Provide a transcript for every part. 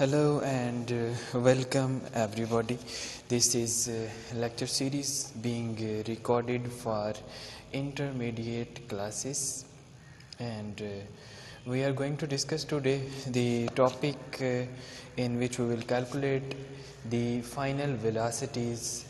Hello and welcome everybody. This is lecture series being recorded for intermediate classes, and we are going to discuss today the topic in which we will calculate the final velocities.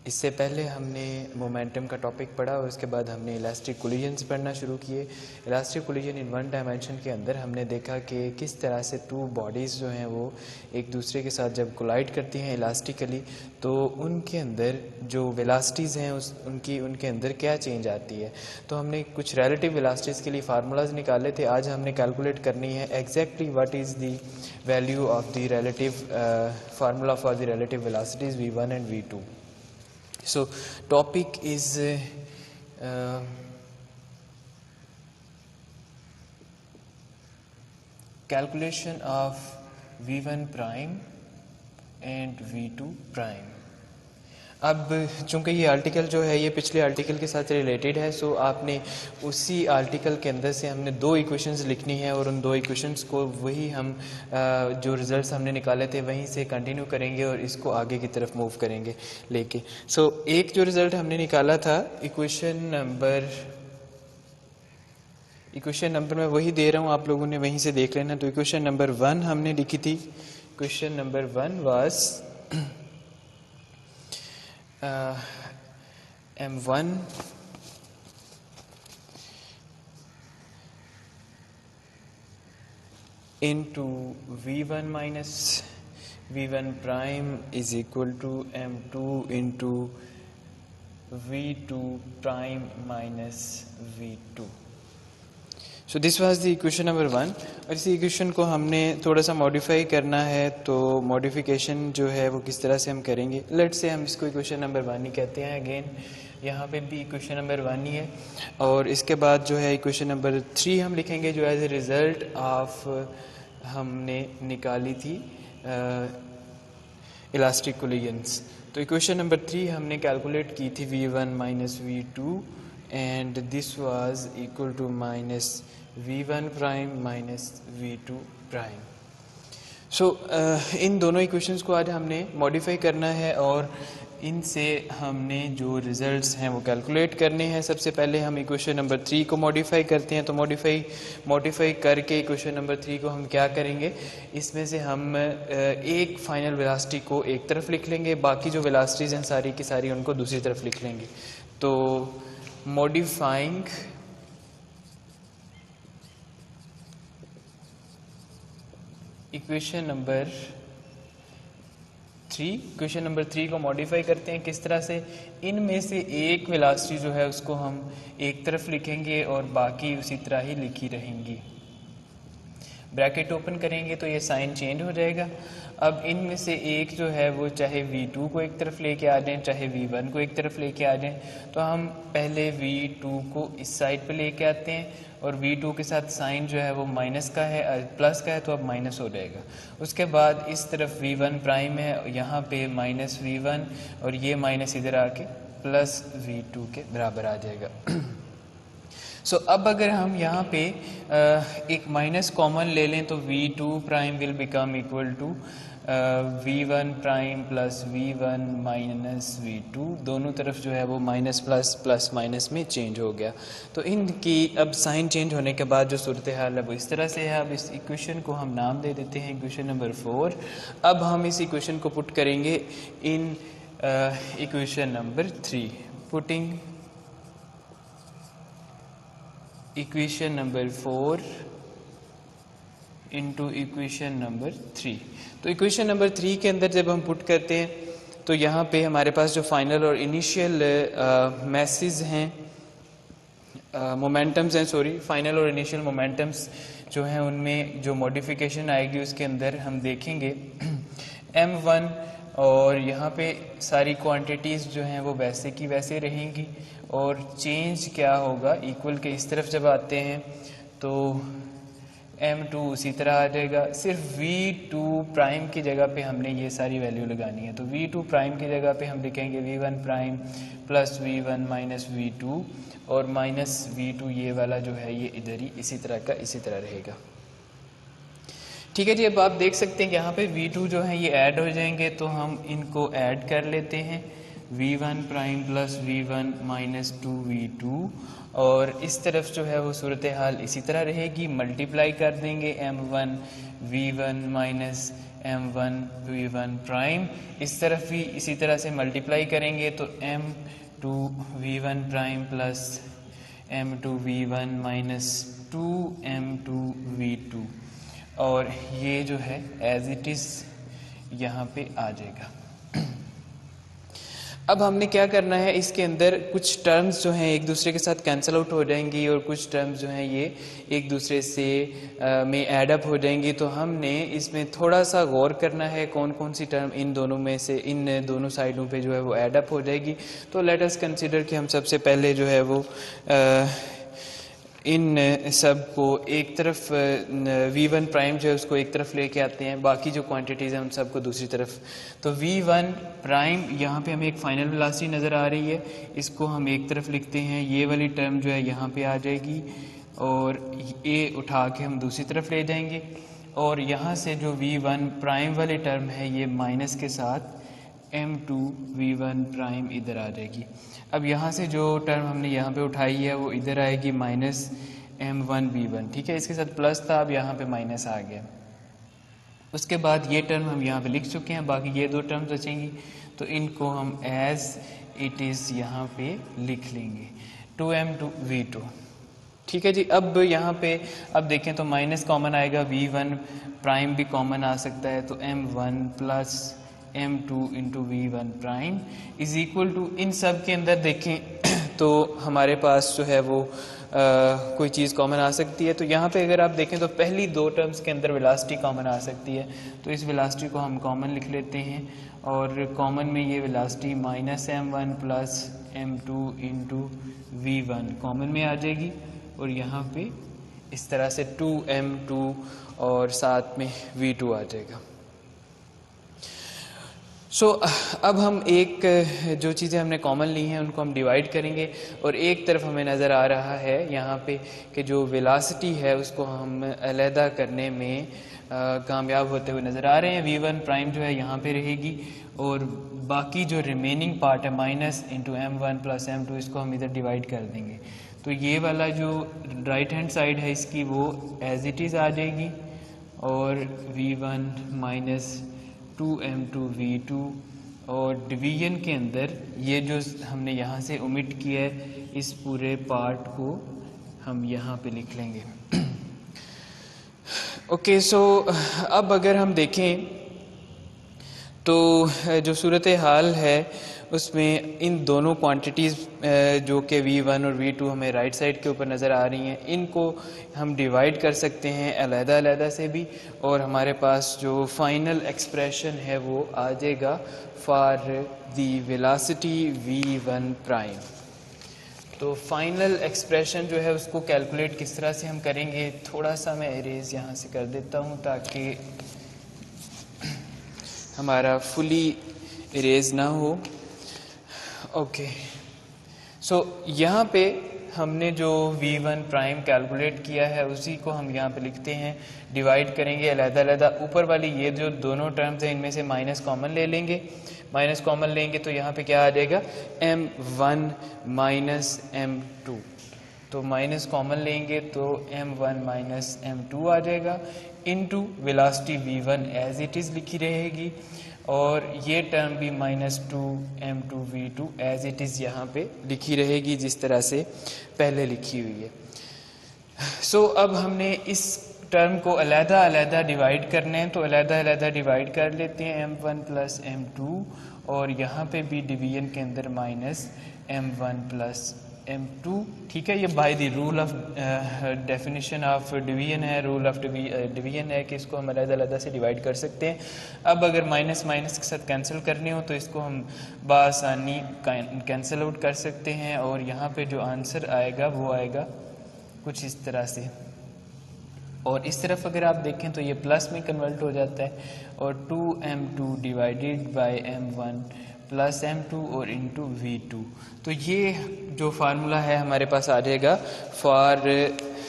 इससे पहले हमने momentum का topic पढ़ा और उसके बाद हमने elastic collisions पढ़ना शुरू किए। Elastic collision in one dimension के अंदर हमने देखा कि किस तरह से टू बॉडीज़ जो हैं वो एक दूसरे के साथ जब कोलाइड करती हैं इलास्टिकली तो उनके अंदर जो वेलोसिटीज़ हैं उनके अंदर क्या चेंज आती है। तो हमने कुछ रिलेटिव वेलोसिटीज़ के लिए फार्मूलाज निकाले थे। आज हमने कैलकुलेट करनी है exactly what is the value of the relative formula for the relative velocities v1 and v2। So topic is calculation of v1 prime and v2 prime। अब चूंकि ये आर्टिकल जो है ये पिछले आर्टिकल के साथ रिलेटेड है, सो आपने उसी आर्टिकल के अंदर से हमने दो इक्वेशंस लिखनी है और उन दो इक्वेशंस को वही हम जो रिजल्ट्स हमने निकाले थे वहीं से कंटिन्यू करेंगे और इसको आगे की तरफ मूव करेंगे लेके। सो एक जो रिजल्ट हमने निकाला था इक्वेशन नंबर मैं वही दे रहा हूँ, आप लोगों ने वहीं से देख लेना। तो इक्वेशन नंबर 1 हमने लिखी थी। Equation number 1 was m1 into v1 minus v1 prime is equal to m2 into v2 prime minus v2। So this was the equation number 1। और इसी इक्वेशन को हमने थोड़ा सा मॉडिफाई करना है, तो मॉडिफिकेशन जो है वो किस तरह से हम करेंगे। लेट्स से हम इसको इक्वेशन नंबर 1 ही कहते हैं। अगेन यहाँ पे भी इक्वेशन नंबर 1 ही है और इसके बाद जो है इक्वेशन नंबर 3 हम लिखेंगे जो एज ए रिज़ल्ट ऑफ हमने निकाली थी इलास्टिक कोलिजन्स। तो इक्वेशन नंबर 3 हमने कैलकुलेट की थी v1 minus v2 and this was equal to minus v1 prime minus v2 prime। सो इन दोनों इक्वेशंस को आज हमने मॉडिफाई करना है और इनसे हमने जो रिजल्ट्स हैं वो कैलकुलेट करने हैं। सबसे पहले हम इक्वेशन नंबर 3 को मॉडिफाई करते हैं। तो मॉडिफाई करके इक्वेशन नंबर 3 को हम क्या करेंगे, इसमें से हम एक फाइनल वेलोसिटी को एक तरफ लिख लेंगे, बाकी जो वेलोसिटीज़ हैं सारी की सारी उनको दूसरी तरफ लिख लेंगे। तो मॉडिफाइंग इक्वेशन नंबर 3 को मॉडिफाई करते हैं। किस तरह से, इनमें से एक वेलोसिटी जो है उसको हम एक तरफ लिखेंगे और बाकी उसी तरह ही लिखी रहेंगी। ब्रैकेट ओपन करेंगे तो ये साइन चेंज हो जाएगा। अब इनमें से एक जो है वो चाहे v2 को एक तरफ लेके आ जाएं चाहे v1 को एक तरफ लेके आ जाएं, तो हम पहले v2 को इस साइड पे लेके आते हैं और v2 के साथ साइन जो है वो माइनस का है, प्लस का है तो अब माइनस हो जाएगा। उसके बाद इस तरफ v1 प्राइम है, यहाँ पे माइनस v1 और ये माइनस इधर आके प्लस v2 के बराबर आ जाएगा। सो अब अगर हम यहाँ पे एक माइनस कॉमन ले लें तो v2 prime will become equal to v1 prime plus v1 minus v2। दोनों तरफ जो है वो माइनस प्लस माइनस में चेंज हो गया। तो इनकी अब साइन चेंज होने के बाद जो सूरत हाल है वो इस तरह से है। अब इस इक्वेशन को हम नाम दे देते हैं इक्वेशन नंबर 4। अब हम इस इक्वेशन को पुट करेंगे in equation number 3। Putting equation number 4 into equation number 3। तो इक्वेशन नंबर 3 के अंदर जब हम पुट करते हैं तो यहाँ पे हमारे पास जो फाइनल और इनिशियल मैसेज हैं, मोमेंटम्स हैं, फाइनल और इनिशियल मोमेंटम्स जो हैं उनमें जो मॉडिफिकेशन आएगी उसके अंदर हम देखेंगे m1 और यहाँ पे सारी क्वांटिटीज़ जो हैं वो वैसे की वैसे रहेंगी और चेंज क्या होगा, इक्वल के इस तरफ जब आते हैं तो m2 उसी तरह आ जाएगा। सिर्फ v2 प्राइम की जगह पे हमने ये सारी वैल्यू लगानी है। तो v2 प्राइम की जगह पे हम लिखेंगे v1 prime plus v1 minus v2 और माइनस v2 ये वाला जो है ये इधर ही इसी तरह का इसी तरह रहेगा। ठीक है जी। अब आप देख सकते हैं कि यहाँ पे V2 जो है ये ऐड हो जाएंगे, तो हम इनको ऐड कर लेते हैं, V1 prime plus V1 minus 2V2, और इस तरफ जो है वो सूरत हाल इसी तरह रहेगी, मल्टीप्लाई कर देंगे M1 V1 minus M1 V1 prime, इस तरफ भी इसी तरह से मल्टीप्लाई करेंगे तो M2 V1 prime plus M2 V1 minus 2 M2 V2, और ये जो है एज इट इज यहाँ पे आ जाएगा। अब हमने क्या करना है, इसके अंदर कुछ टर्म्स जो हैं एक दूसरे के साथ कैंसिल आउट हो जाएंगी और कुछ टर्म्स जो हैं ये एक दूसरे से में ऐड अप हो जाएंगी। तो हमने इसमें थोड़ा सा गौर करना है कौन कौन सी टर्म इन दोनों में से, इन दोनों साइडों पे जो है वो ऐड अप हो जाएगी। तो लेट अस कंसीडर कि हम सबसे पहले जो है वो इन सब को एक तरफ V1 प्राइम जो है उसको एक तरफ लेके आते हैं, बाकी जो क्वांटिटीज़ हैं उन सबको दूसरी तरफ। तो V1 प्राइम यहाँ पे हमें एक फाइनल वेलोसिटी नज़र आ रही है, इसको हम एक तरफ लिखते हैं, ये वाली टर्म जो है यहाँ पे आ जाएगी और ये उठा के हम दूसरी तरफ ले जाएंगे, और यहाँ से जो V1 प्राइम वाली टर्म है ये माइनस के साथ M2 V1 प्राइम इधर आ जाएगी। अब यहाँ से जो टर्म हमने यहाँ पे उठाई है वो इधर आएगी माइनस M1 V1, ठीक है, इसके साथ प्लस था, अब यहाँ पे माइनस आ गया। उसके बाद ये टर्म हम यहाँ पे लिख चुके हैं, बाकी ये दो टर्म्स बचेंगी तो इनको हम एज इट इज़ यहाँ पे लिख लेंगे 2M2 V2, ठीक है जी। अब यहाँ पे अब देखें तो माइनस कॉमन आएगा, V1 प्राइम भी कॉमन आ सकता है, तो M1 plus M2 into V1 prime is equal to, इन सब के अंदर देखें तो हमारे पास जो है वो कोई चीज़ कॉमन आ सकती है। तो यहाँ पे अगर आप देखें तो pहली दो टर्म्स के अंदर वेलोसिटी कॉमन आ सकती है, तो इस वेलोसिटी को हम कॉमन लिख लेते हैं, और कॉमन में ये velocity minus M1 plus M2 into V1 common में आ जाएगी, और यहाँ पे इस तरह से 2M2 और साथ में V2 आ जाएगा। अब हम एक जो चीज़ें हमने कॉमन ली हैं उनको हम डिवाइड करेंगे, और एक तरफ हमें नज़र आ रहा है यहाँ पे कि जो वेलोसिटी है उसको हम अलहदा करने में कामयाब होते हुए नज़र आ रहे हैं। V1 प्राइम जो है यहाँ पे रहेगी, और बाकी जो रिमेनिंग पार्ट है minus into M1 plus M2 इसको हम इधर डिवाइड कर देंगे, तो ये वाला जो राइट हैंड साइड है इसकी वो एज इट इज़ आ जाएगी, और V1 माइनस 2M2 V2, और डिवीजन के अंदर ये जो हमने यहाँ से ओमिट किया है इस पूरे पार्ट को हम यहाँ पे लिख लेंगे। ओके, सो अब अगर हम देखें तो जो सूरत हाल है उसमें इन दोनों क्वांटिटीज़ जो कि V1 और V2 हमें राइट साइड के ऊपर नज़र आ रही हैं, इनको हम डिवाइड कर सकते हैं अलहदा अलहदा से भी, और हमारे पास जो फाइनल एक्सप्रेशन है वो आ जाएगा for the velocity V1 prime. तो फाइनल एक्सप्रेशन जो है उसको कैलकुलेट किस तरह से हम करेंगे, थोड़ा सा मैं इरेज यहाँ से कर देता हूँ ताकि हमारा फुली इरेज ना हो। ओके, सो यहाँ पे हमने जो V1 प्राइम कैलकुलेट किया है उसी को हम यहाँ पे लिखते हैं, डिवाइड करेंगे अलहदा अलहदा। ऊपर वाली ये जो दोनों टर्म्स हैं इनमें से माइनस कॉमन ले लेंगे, माइनस कॉमन लेंगे तो यहाँ पे क्या आ जाएगा M1 माइनस M2, तो माइनस कॉमन लेंगे तो M1 माइनस M2 आ जाएगा, into velocity V1 as it is लिखी रहेगी, और ये टर्म भी minus 2M2 V2 as it is यहाँ पे लिखी रहेगी जिस तरह से पहले लिखी हुई है। सो अब हमने इस टर्म को अलहदा अलहदा डिवाइड करने हैं, तो अलहदा अलहदा डिवाइड कर लेते हैं M1 प्लस M2, और यहाँ पे भी डिवीजन के अंदर माइनस M1 प्लस M2, ठीक है। ये by the rule of definition of division है, रूल ऑफ डिवीजन है कि इसको हम अलग अलग से डिवाइड कर सकते हैं। अब अगर माइनस माइनस के साथ कैंसिल करनी हो तो इसको हम बासानी कैंसिल आउट कर सकते हैं, और यहाँ पे जो आंसर आएगा वो आएगा कुछ इस तरह से, और इस तरफ अगर आप देखें तो ये प्लस में कन्वर्ट हो जाता है, और 2M2 divided by M1 plus M2 और इंटू V2। तो ये जो फार्मूला है हमारे पास आ जाएगा फॉर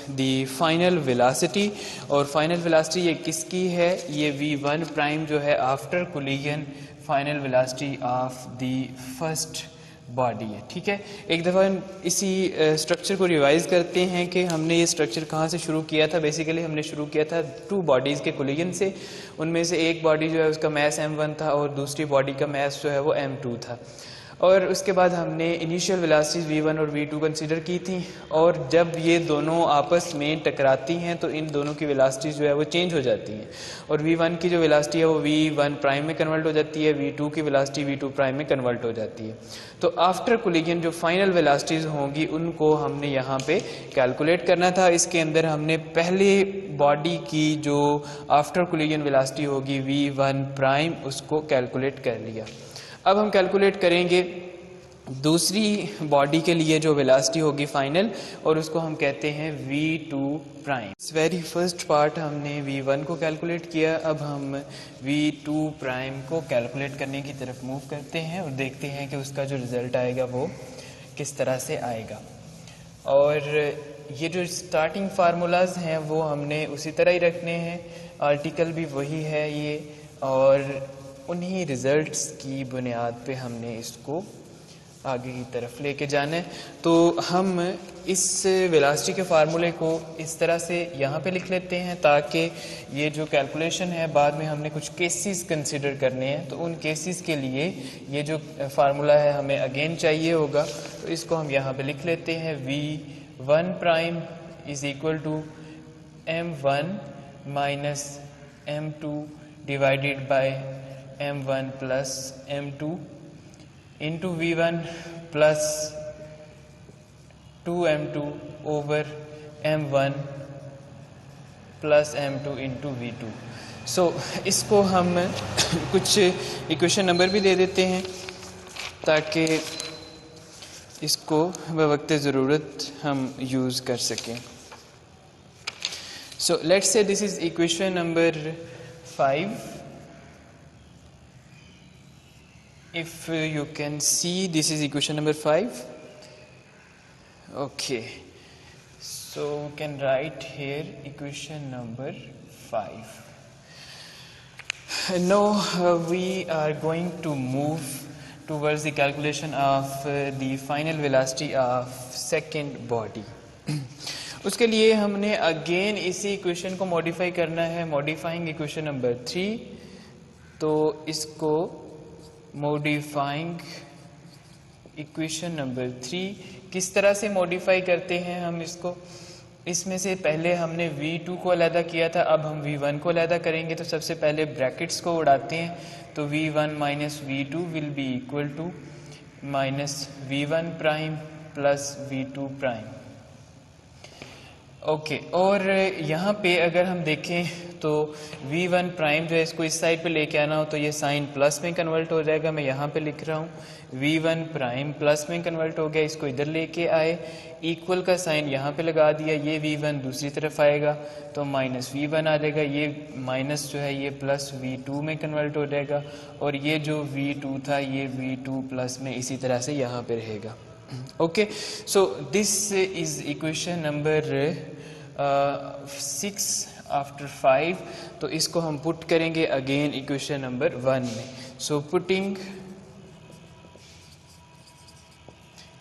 दी फाइनल वेलोसिटी, और फाइनल वेलोसिटी ये किसकी है, ये v1 प्राइम जो है after collision final velocity of the first body है। ठीक है, एक दफ़ा इसी स्ट्रक्चर को रिवाइज करते हैं कि हमने ये स्ट्रक्चर कहाँ से शुरू किया था। बेसिकली हमने शुरू किया था 2 बॉडीज़ के कोलिजन से। उनमें से एक बॉडी जो है उसका मास m1 था और दूसरी बॉडी का मास जो है वो m2 था, और उसके बाद हमने इनिशियल वेलोसिटीज़ v1 और v2 कंसीडर की थी, और जब ये दोनों आपस में टकराती हैं तो इन दोनों की वेलोसिटीज़ जो है वो चेंज हो जाती हैं, और v1 की जो वेलोसिटी है वो v1 प्राइम में कन्वर्ट हो जाती है, v2 की वेलोसिटी v2 प्राइम में कन्वर्ट हो जाती है। तो आफ्टर कोलिजन जो फाइनल वेलोसिटीज़ होंगी उनको हमने यहाँ पे कैलकुलेट करना था। इसके अंदर हमने पहले बॉडी की जो आफ्टर कोलिजन वेलोसिटी होगी v1 प्राइम उसको कैलकुलेट कर लिया। अब हम कैलकुलेट करेंगे दूसरी बॉडी के लिए जो वेलोसिटी होगी फाइनल, और उसको हम कहते हैं v2 प्राइम। इस वेरी फर्स्ट पार्ट हमने v1 को कैलकुलेट किया, अब हम v2 प्राइम को कैलकुलेट करने की तरफ मूव करते हैं और देखते हैं कि उसका जो रिज़ल्ट आएगा वो किस तरह से आएगा। और ये जो स्टार्टिंग फार्मूलाज हैं वो हमने उसी तरह ही रखने हैं, आर्टिकल भी वही है ये, और उन्हीं रिज़ल्ट्स की बुनियाद पे हमने इसको आगे की तरफ लेके जाना है। तो हम इस वेलोसिटी के फार्मूले को इस तरह से यहाँ पे लिख लेते हैं ताकि ये जो कैलकुलेशन है बाद में हमने कुछ केसेस कंसिडर करने हैं, तो उन केसेस के लिए ये जो फार्मूला है हमें अगेन चाहिए होगा। तो इसको हम यहाँ पे लिख लेते हैं, v1 prime is equal to m1 minus m2 divided by m1 plus m2 into v1 plus 2m2 over m1 plus m2 into v2। So इसको हम कुछ इक्वेशन नंबर भी दे देते हैं ताकि इसको बवक्त ज़रूरत हम यूज़ कर सकें। So let's say this is equation number 5। If you can see, this is equation number 5. Okay, so we can write here equation number 5. Now we are going to move towards the calculation of the final velocity of second body. उसके लिए हमने again इसी equation को modify करना है, modifying equation number 3। तो इसको modifying equation number 3 किस तरह से मॉडिफाई करते हैं हम इसको, इसमें से पहले हमने v2 को अलहदा किया था, अब हम v1 को अलहदा करेंगे। तो सबसे पहले ब्रैकेट्स को उड़ाते हैं, तो v1 minus v2 will be equal to minus v1 prime plus v2 prime. Okay, और यहाँ पे अगर हम देखें तो v1 प्राइम जो है इसको इस साइड पे लेके आना हो तो ये साइन प्लस में कन्वर्ट हो जाएगा। मैं यहाँ पे लिख रहा हूँ v1 प्राइम प्लस में कन्वर्ट हो गया, इसको इधर लेके आए, इक्वल का साइन यहाँ पे लगा दिया, ये v1 दूसरी तरफ आएगा तो माइनस v1 आ जाएगा, ये माइनस जो है ये प्लस v2 में कन्वर्ट हो जाएगा, और ये जो v2 था ये v2 प्लस में इसी तरह से यहाँ पे रहेगा। Okay, so this is equation number 6 after 5। तो इसको हम पुट करेंगे अगेन इक्वेशन नंबर 1 में। So putting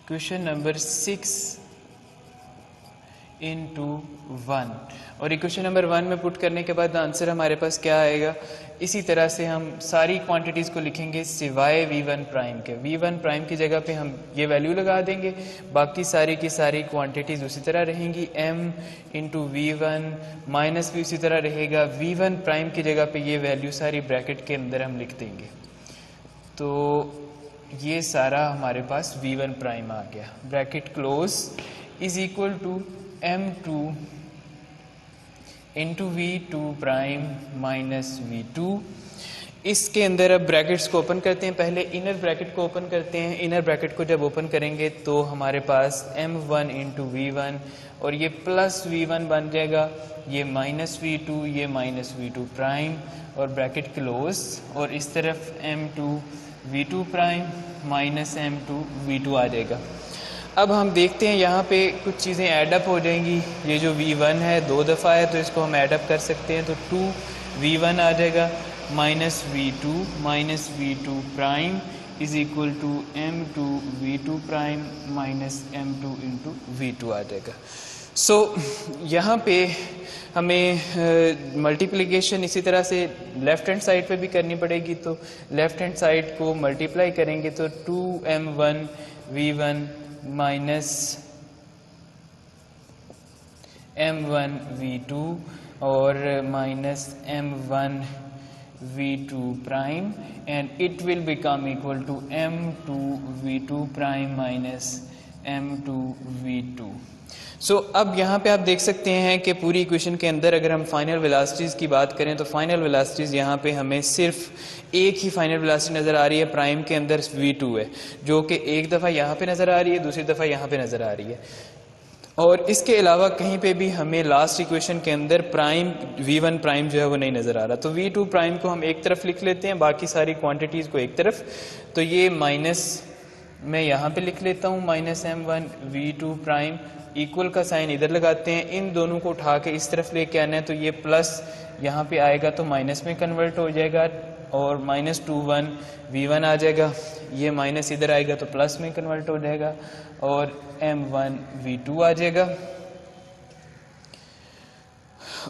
equation number 6 into 1, और इक्वेशन नंबर 1 में पुट करने के बाद आंसर हमारे पास क्या आएगा। इसी तरह से हम सारी क्वांटिटीज़ को लिखेंगे सिवाय v1 प्राइम के। v1 प्राइम की जगह पे हम ये वैल्यू लगा देंगे, बाकी सारी की सारी क्वांटिटीज़ उसी तरह रहेंगी। m इंटू v1 माइनस भी उसी तरह रहेगा, v1 प्राइम की जगह पे ये वैल्यू सारी ब्रैकेट के अंदर हम लिख देंगे। तो ये सारा हमारे पास v1 प्राइम आ गया, bracket close is equal to m2 into v2 prime minus v2। इसके अंदर अब ब्रैकेट्स को ओपन करते हैं, पहले इनर ब्रैकेट को ओपन करते हैं। इनर ब्रैकेट को जब ओपन करेंगे तो हमारे पास m1 इंटू v1 और ये प्लस v1 बन जाएगा, ये माइनस v2, ये माइनस v2 प्राइम, और ब्रैकेट क्लोज, और इस तरफ m2 v2 prime minus m2 v2 आ जाएगा। अब हम देखते हैं यहाँ पे कुछ चीज़ें ऐडअप हो जाएंगी। ये जो v1 है 2 दफ़ा है तो इसको हम ऐडअप कर सकते हैं, तो 2v1 आ जाएगा minus v2 prime is equal to m2 v2 prime minus m2 into v2 आ जाएगा। सो यहाँ पे हमें मल्टीप्लिकेशन इसी तरह से लेफ़्ट हैंड साइड पे भी करनी पड़ेगी, तो लेफ़्ट हैंड साइड को मल्टीप्लाई करेंगे तो 2m1 v1 minus m1 v2 और minus m1 v2 prime and it will become equal to m2 v2 prime minus m2 v2। So अब यहाँ पे आप देख सकते हैं कि पूरी इक्वेशन के अंदर अगर हम फाइनल वेलोसिटीज़ की बात करें तो फाइनल वेलोसिटीज़ यहाँ पे हमें सिर्फ एक ही फाइनल वेलोसिटी नज़र आ रही है, प्राइम के अंदर v2 है, जो कि एक दफ़ा यहाँ पे नज़र आ रही है, दूसरी दफ़ा यहाँ पे नज़र आ रही है, और इसके अलावा कहीं पे भी हमें लास्ट इक्वेशन के अंदर प्राइम v1 प्राइम जो है वो नहीं नज़र आ रहा। तो v2 प्राइम को हम एक तरफ लिख लेते हैं, बाकी सारी क्वांटिटीज़ को एक तरफ। तो ये माइनस मैं यहाँ पे लिख लेता हूँ minus m1 v2 prime, equal का साइन इधर लगाते हैं, इन दोनों को उठा के इस तरफ लेके आना है, तो ये प्लस यहाँ पे आएगा तो माइनस में कन्वर्ट हो जाएगा और माइनस 21 v1 आ जाएगा, ये माइनस इधर आएगा तो प्लस में कन्वर्ट हो जाएगा और m1 v2 आ जाएगा।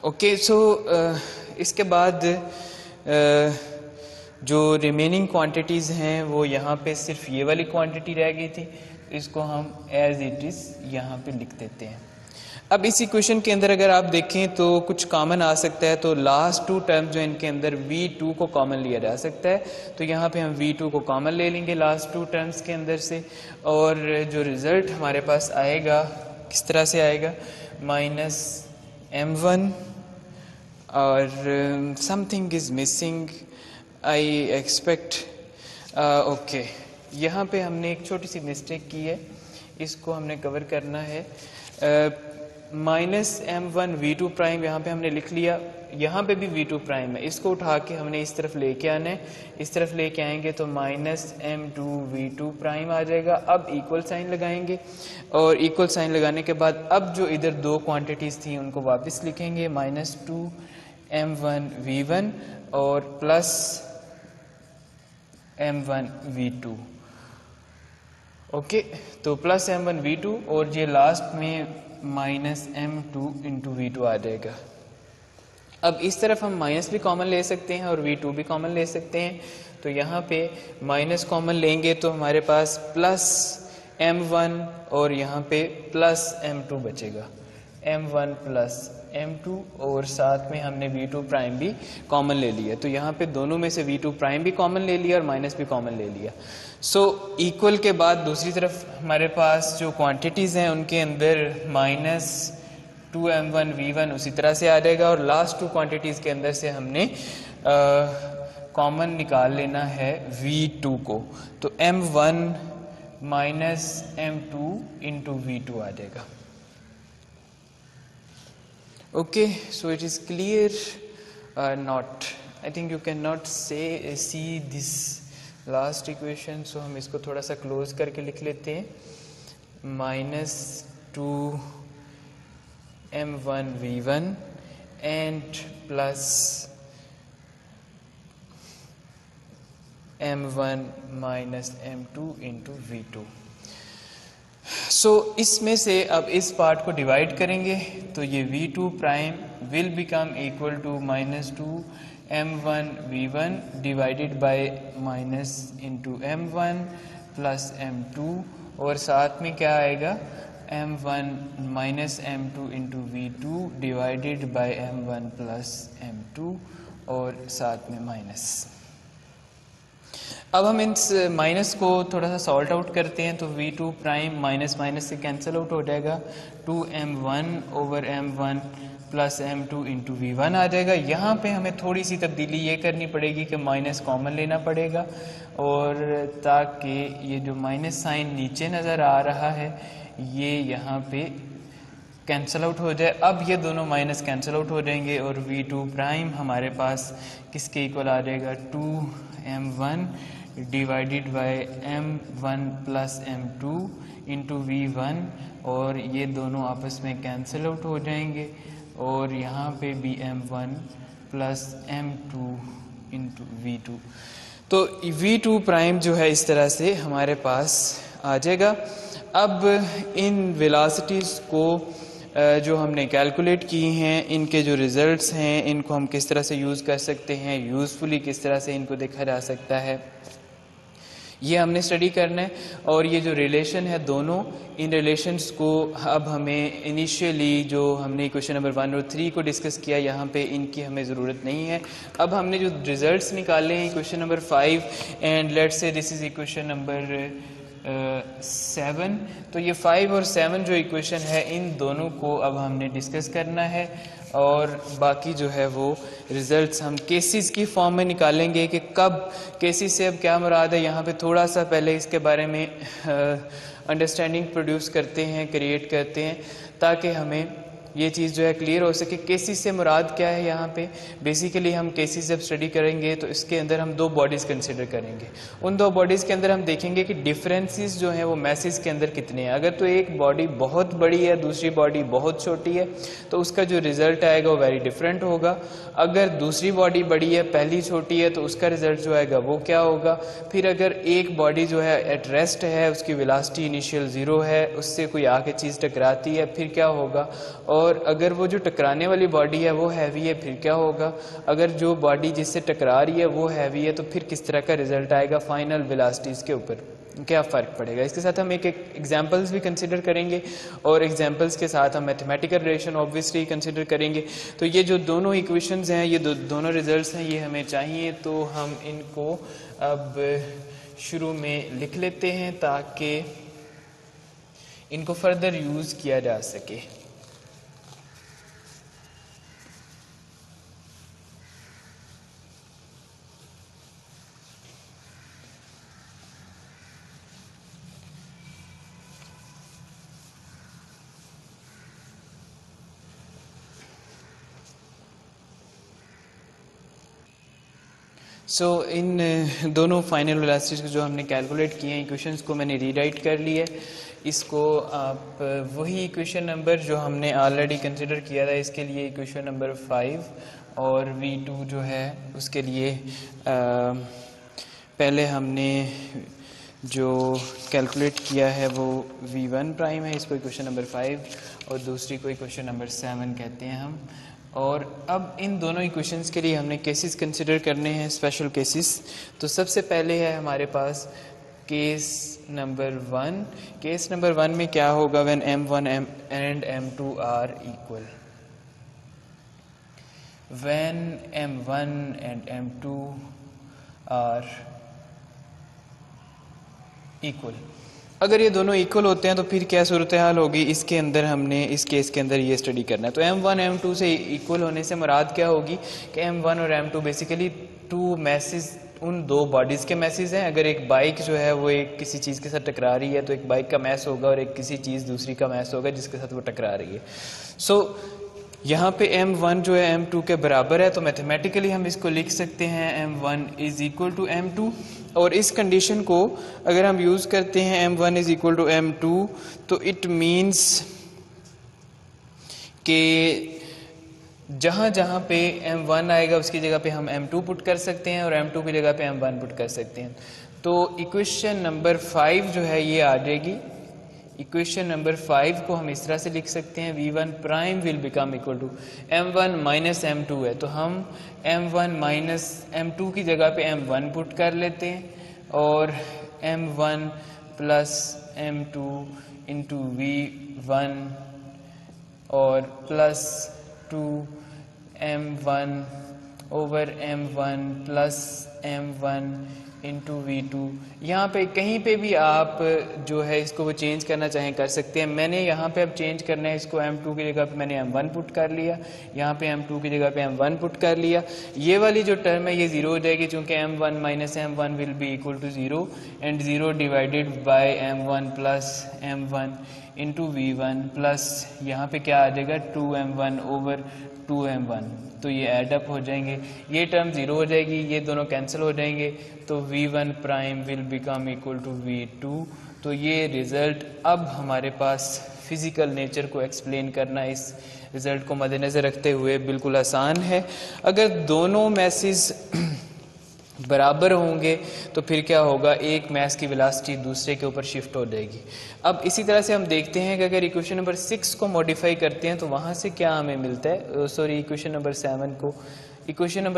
ओके, सो इसके बाद जो रिमेनिंग क्वांटिटीज़ हैं वो यहाँ पे सिर्फ ये वाली क्वांटिटी रह गई थी, इसको हम एज इट इज़ यहाँ पे लिख देते हैं। अब इस इक्वेशन के अंदर अगर आप देखें तो कुछ कॉमन आ सकता है, तो लास्ट 2 टर्म्स जो इनके अंदर v2 को कॉमन लिया जा सकता है, तो यहाँ पे हम v2 को कॉमन ले लेंगे लास्ट 2 टर्म्स के अंदर से, और जो रिज़ल्ट हमारे पास आएगा किस तरह से आएगा, माइनस m1 और something is missing I expect. Okay, यहाँ पे हमने एक छोटी सी मिस्टेक की है, इसको हमने कवर करना है। माइनस m1 v2 प्राइम यहाँ पे हमने लिख लिया, यहाँ पे भी v2 प्राइम है, इसको उठा के हमने इस तरफ लेके आना है, इस तरफ लेके आएंगे तो माइनस m2 v2 प्राइम आ जाएगा। अब इक्वल साइन लगाएंगे और इक्वल साइन लगाने के बाद अब जो इधर 2 क्वांटिटीज़ थी उनको वापस लिखेंगे, माइनस 2 m1 v1 और प्लस m1 v2। ओके, तो प्लस m1 v2 और ये लास्ट में माइनस m2 इंटू v2 आ जाएगा। अब इस तरफ हम माइनस भी कॉमन ले सकते हैं और v2 भी कॉमन ले सकते हैं, तो यहाँ पे माइनस कॉमन लेंगे तो हमारे पास प्लस m1 और यहाँ पे प्लस m2 बचेगा, m1 प्लस m2 और साथ में हमने v2 प्राइम भी कॉमन ले लिया, तो यहाँ पे दोनों में से v2 प्राइम भी कॉमन ले लिया और माइनस भी कॉमन ले लिया। सो इक्वल के बाद दूसरी तरफ हमारे पास जो क्वांटिटीज़ हैं उनके अंदर माइनस 2m1 v1 उसी तरह से आ जाएगा और लास्ट 2 क्वांटिटीज़ के अंदर से हमने कॉमन निकाल लेना है v2 को, तो m1 minus m2 into v2 आ जाएगा। Okay, so it is clear not, I think you cannot see this last equation, so हम इसको थोड़ा सा क्लोज करके लिख लेते हैं, minus 2 m1 v1 and plus m1 minus m2 into v2। सो इसमें से अब इस पार्ट को डिवाइड करेंगे तो ये v2 prime will become equal to minus 2 m1 v1 divided by minus into m1 plus m2 और साथ में क्या आएगा m1 minus m2 into v2 divided by m1 plus m2 और साथ में माइनस। अब हम इस माइनस को थोड़ा सा सॉल्ट आउट करते हैं, तो v2 प्राइम माइनस माइनस से कैंसिल आउट हो जाएगा, 2m1 over m1 plus m2 into v1 आ जाएगा। यहाँ पे हमें थोड़ी सी तब्दीली ये करनी पड़ेगी कि माइनस कॉमन लेना पड़ेगा, और ताकि ये जो माइनस साइन नीचे नज़र आ रहा है ये यहाँ पे कैंसिल आउट हो जाए। अब ये दोनों माइनस कैंसिल आउट हो जाएंगे और v2 प्राइम हमारे पास किसके इक्वल आ जाएगा, 2m1 divided by m1 plus m2 into v1, और ये दोनों आपस में कैंसिल आउट हो जाएंगे और यहाँ पे भी m1 plus m2 into v2। तो v2 प्राइम जो है इस तरह से हमारे पास आ जाएगा। अब इन वेलोसिटीज़ को जो हमने कैलकुलेट की हैं, इनके जो रिज़ल्ट्स हैं, इनको हम किस तरह से यूज़ कर सकते हैं, यूज़फुली किस तरह से इनको देखा जा सकता है, ये हमने स्टडी करना है। और ये जो रिलेशन है दोनों, इन रिलेशंस को अब हमें इनिशियली जो हमने क्वेश्चन नंबर 1 और 3 को डिस्कस किया, यहाँ पे इनकी हमें ज़रूरत नहीं है। अब हमने जो रिजल्ट्स निकाले हैं question number 5 and let's say this is equation number 7, तो ये 5 और 7 जो इक्वेशन है इन दोनों को अब हमने डिस्कस करना है और बाकी जो है वो रिजल्ट्स हम केसेस की फॉर्म में निकालेंगे कि कब केसेस से अब क्या मुराद है। यहाँ पे थोड़ा सा पहले इसके बारे में अंडरस्टैंडिंग प्रोड्यूस करते हैं, क्रिएट करते हैं, ताकि हमें ये चीज़ जो है क्लियर हो सके। केसेस से मुराद क्या है यहाँ पे, बेसिकली हम केसेस जब स्टडी करेंगे तो इसके अंदर हम दो बॉडीज़ कंसिडर करेंगे। उन दो बॉडीज़ के अंदर हम देखेंगे कि डिफरेंसेस जो हैं वो मैसेज के अंदर कितने हैं। अगर तो एक बॉडी बहुत बड़ी है, दूसरी बॉडी बहुत छोटी है, तो उसका जो रिज़ल्ट आएगा वो वेरी डिफरेंट होगा। अगर दूसरी बॉडी बड़ी है, पहली छोटी है, तो उसका रिज़ल्ट जो आएगा वो क्या होगा। फिर अगर एक बॉडी जो है एट रेस्ट है, उसकी वेलोसिटी इनिशियल 0 है, उससे कोई आके चीज़ टकराती है, फिर क्या होगा। और अगर वो जो टकराने वाली बॉडी है वो हैवी है, फिर क्या होगा। अगर जो बॉडी जिससे टकरा रही है वो हैवी है, तो फिर किस तरह का रिजल्ट आएगा फाइनल वेलोसिटीज़ के ऊपर, क्या फ़र्क पड़ेगा। इसके साथ हम एक एग्जांपल्स भी कंसिडर करेंगे और एग्जांपल्स के साथ हम मैथमेटिकल रिलेशन ऑब्वियसली कंसिडर करेंगे। तो ये जो दोनों इक्वेशंस हैं, ये दोनों रिजल्ट्स हैं, ये हमें चाहिए, तो हम इनको अब शुरू में लिख लेते हैं ताकि इनको फर्दर यूज़ किया जा सके। इन दोनों फाइनल वेलोसिटीज़ को जो हमने कैलकुलेट किए हैं, इक्वेशंस को मैंने रीराइट कर लिया है। इसको आप वही इक्वेशन नंबर जो हमने ऑलरेडी कंसिडर किया था, इसके लिए इक्वेशन नंबर 5 और v2 जो है उसके लिए पहले हमने जो कैलकुलेट किया है वो v1 प्राइम है, इसको इक्वेशन नंबर 5 और दूसरी को इक्वेशन नंबर 7 कहते हैं हम। और अब इन दोनों इक्वेशंस के लिए हमने केसेस कंसिडर करने हैं, स्पेशल केसेस। तो सबसे पहले है हमारे पास केस नंबर 1। केस नंबर 1 में क्या होगा, when m1 and m2 are equal. When m1 and m2 are equal, अगर ये दोनों इक्वल होते हैं तो फिर क्या सूरत हाल होगी। इसके अंदर हमने इस केस के अंदर ये स्टडी करना है। तो m1 m2 से इक्वल होने से मुराद क्या होगी कि m1 और m2 बेसिकली टू मैसेज, उन दो बॉडीज़ के मैसेज हैं। अगर एक बाइक जो है वो एक किसी चीज़ के साथ टकरा रही है तो एक बाइक का मैस होगा और एक किसी चीज़ दूसरी का मैस होगा जिसके साथ वो टकरा रही है। यहाँ पे m1 जो है m2 के बराबर है, तो मैथमेटिकली हम इसको लिख सकते हैं m1 is equal to m2। और इस कंडीशन को अगर हम यूज़ करते हैं m1 is equal to m2, तो इट मीन्स कि जहाँ जहाँ पे m1 आएगा उसकी जगह पे हम m2 पुट कर सकते हैं और m2 की जगह पे m1 पुट कर सकते हैं। तो इक्वेशन नंबर 5 जो है ये आ जाएगी। इक्वेशन नंबर 5 को हम इस तरह से लिख सकते हैं, v1 prime will become equal to m1 minus m2 है, तो हम m1 माइनस m2 की जगह पे m1 पुट कर लेते हैं और m1 plus m2 into v1 और plus 2 m1 over m1 plus m1 into v2। यहाँ पे कहीं पे भी आप जो है इसको वो चेंज करना चाहें कर सकते हैं। मैंने यहाँ पे अब चेंज करना है इसको, m2 की जगह पे मैंने m1 पुट कर लिया, यहाँ पे m2 की जगह पे m1 पुट कर लिया। ये वाली जो टर्म है ये ज़ीरो हो जाएगी चूँकि m1 minus m1 will be equal to zero and zero divided by m1 plus m1 into v1 plus यहाँ पे क्या आ जाएगा 2m1 ओवर 2m1। तो ये एडअप हो जाएंगे, ये टर्म ज़ीरो हो जाएगी, ये दोनों कैंसिल हो जाएंगे, तो v1 prime will become equal to v2। तो ये रिज़ल्ट अब हमारे पास फिज़िकल नेचर को एक्सप्लेन करना इस रिज़ल्ट को मद्देनज़र रखते हुए बिल्कुल आसान है। अगर दोनों मैसेज बराबर होंगे तो फिर क्या होगा, एक मैस की वेलोसिटी दूसरे के ऊपर शिफ्ट हो जाएगी। अब इसी तरह से हम देखते हैं कि अगर इक्वेशन नंबर 6 को मॉडिफाई करते हैं तो वहाँ से क्या हमें मिलता है, सॉरी इक्वेशन नंबर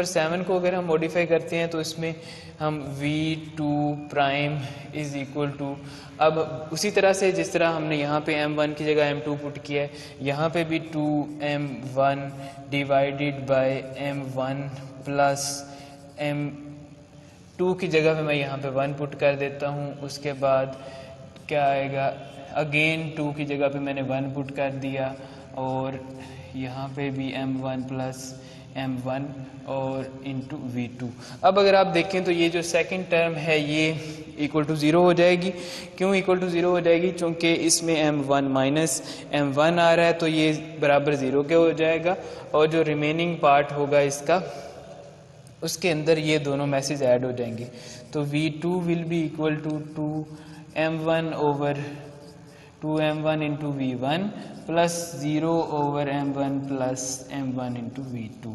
7 को अगर हम मॉडिफाई करते हैं तो इसमें हम v2 prime is equal to, अब उसी तरह से जिस तरह हमने यहाँ पे m1 की जगह m2 पुट किया है, यहाँ पे भी 2m1 divided by m1 plus m2 की जगह पे मैं यहाँ पे 1 पुट कर देता हूँ। उसके बाद क्या आएगा, अगेन 2 की जगह पे मैंने 1 पुट कर दिया और यहाँ पे भी m1 प्लस m1 और इंटू v2। अब अगर आप देखें तो ये जो सेकंड टर्म है ये इक्वल टू ज़ीरो हो जाएगी। क्यों इक्वल टू ज़ीरो हो जाएगी, क्योंकि इसमें m1 माइनस m1 आ रहा है तो ये बराबर ज़ीरो के हो जाएगा और जो रिमेनिंग पार्ट होगा इसका उसके अंदर ये दोनों मैसेज ऐड हो जाएंगे। तो v2 will be equal to 2m1 over 2m1 into v1 plus 0 over m1 plus m1 into v2।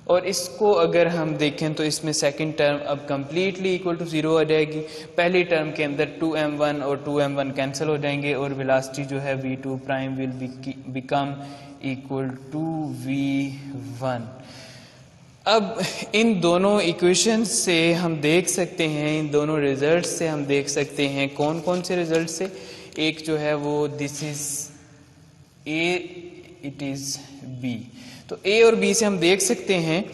और इसको अगर हम देखें तो इसमें सेकंड टर्म अब कम्प्लीटली इक्वल टू ज़ीरो आ जाएगी। पहली टर्म के अंदर 2m1 और 2m1 कैंसिल हो जाएंगे और वेलोसिटी जो है v2 prime will become equal to v1। अब इन दोनों इक्वेशंस से हम देख सकते हैं, इन दोनों रिजल्ट से हम देख सकते हैं कौन कौन से रिजल्ट से, एक जो है वो this is A, it is B. तो ए और बी से हम देख सकते हैं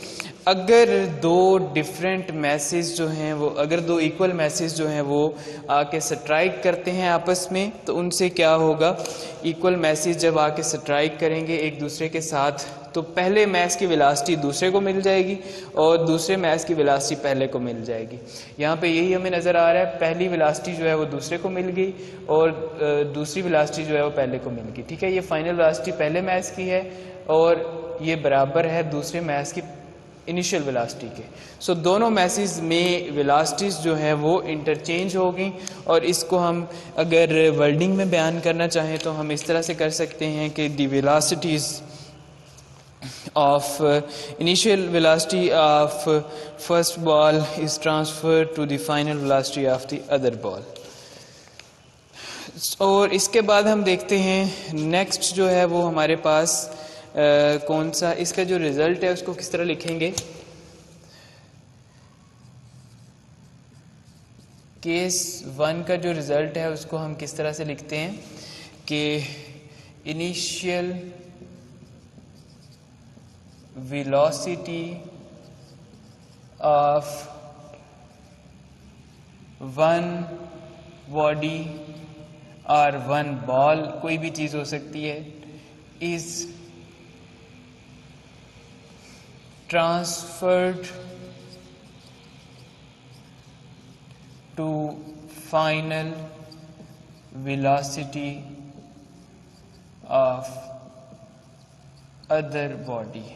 अगर दो डिफरेंट मैसेज जो हैं वो, अगर दो इक्वल मैसेज जो हैं वो आके स्ट्राइक करते हैं आपस में तो उनसे क्या होगा, इक्वल मैसेज जब आके स्ट्राइक करेंगे एक दूसरे के साथ तो पहले मैस की वेलोसिटी दूसरे को मिल जाएगी और दूसरे मैस की वेलोसिटी पहले को मिल जाएगी। यहाँ पे यही हमें नज़र आ रहा है, पहली वेलोसिटी जो है वो दूसरे को मिल गई और दूसरी वेलोसिटी जो है वो पहले को मिल गई। ठीक है, ये फाइनल वेलोसिटी पहले मैस की है और ये बराबर है दूसरे मैस की इनिशियल वेलोसिटी के। सो दोनों मैसेज में वेलोसिटीज जो है वो इंटरचेंज हो गई और इसको हम अगर वर्डिंग में बयान करना चाहें तो हम इस तरह से कर सकते हैं कि the velocities of initial velocity of first ball is transferred to the final velocity of the other ball। और इसके बाद हम देखते हैं नेक्स्ट जो है वो हमारे पास कौन सा, इसका जो रिजल्ट है उसको किस तरह लिखेंगे। केस 1 का जो रिजल्ट है उसको हम किस तरह से लिखते हैं कि initial velocity of one body or one ball, कोई भी चीज हो सकती है, is transferred to final velocity of other body।